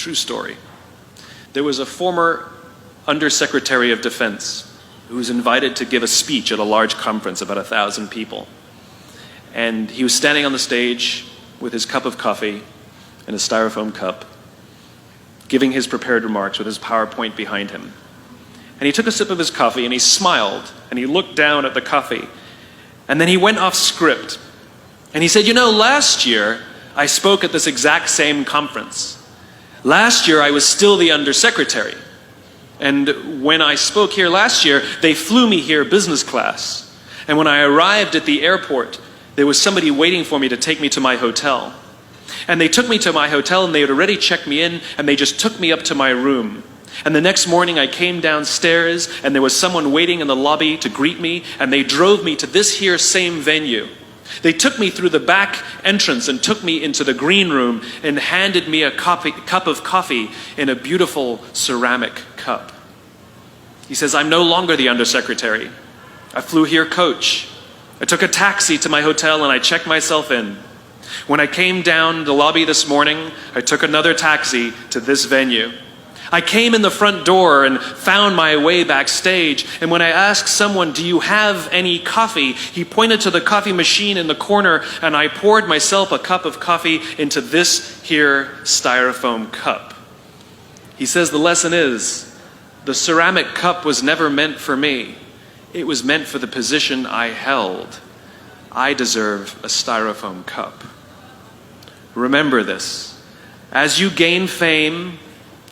True story. There was a former Undersecretary of Defense who was invited to give a speech at a large conference, about 1,000 people. And he was standing on the stage with his cup of coffee and a styrofoam cup, giving his prepared remarks with his PowerPoint behind him. And he took a sip of his coffee and he smiled and he looked down at the coffee. And then he went off script. And he said, you know, last year I spoke at this exact same conference. Last year I was still the undersecretary. And when I spoke here last year, they flew me here business class. And when I arrived at the airport, there was somebody waiting for me to take me to my hotel. And they took me to my hotel and they had already checked me in and they just took me up to my room. And the next morning I came downstairs and there was someone waiting in the lobby to greet me and they drove me to this here same venue. They took me through the back entrance and took me into the green room and handed me a cup of coffee in a beautiful ceramic cup. He says, I'm no longer the undersecretary. I flew here coach. I took a taxi to my hotel and I checked myself in. When I came down the lobby this morning, I took another taxi to this venue. I came in the front door and found my way backstage, and when I asked someone, do you have any coffee? He pointed to the coffee machine in the corner, and I poured myself a cup of coffee into this here styrofoam cup. He says the lesson is, the ceramic cup was never meant for me. It was meant for the position I held. I deserve a styrofoam cup. Remember this. As you gain fame,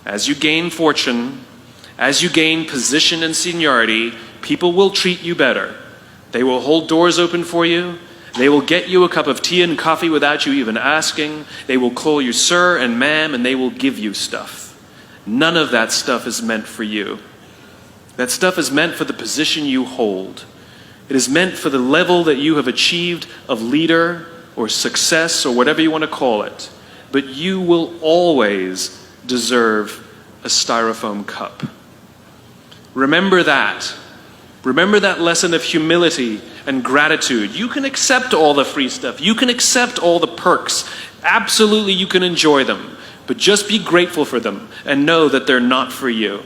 as you gain fortune, as you gain position and seniority, people will treat you better. They will hold doors open for you. They will get you a cup of tea and coffee without you even asking. They will call you sir and ma'am, and they will give you stuff. None of that stuff is meant for you. That stuff is meant for the position you hold. It is meant for the level that you have achieved of leader or success or whatever you want to call it. But you will always deserve a styrofoam cup. Remember that. Remember that lesson of humility and gratitude. You can accept all the free stuff. You can accept all the perks. Absolutely, you can enjoy them. But just be grateful for them and know that they're not for you.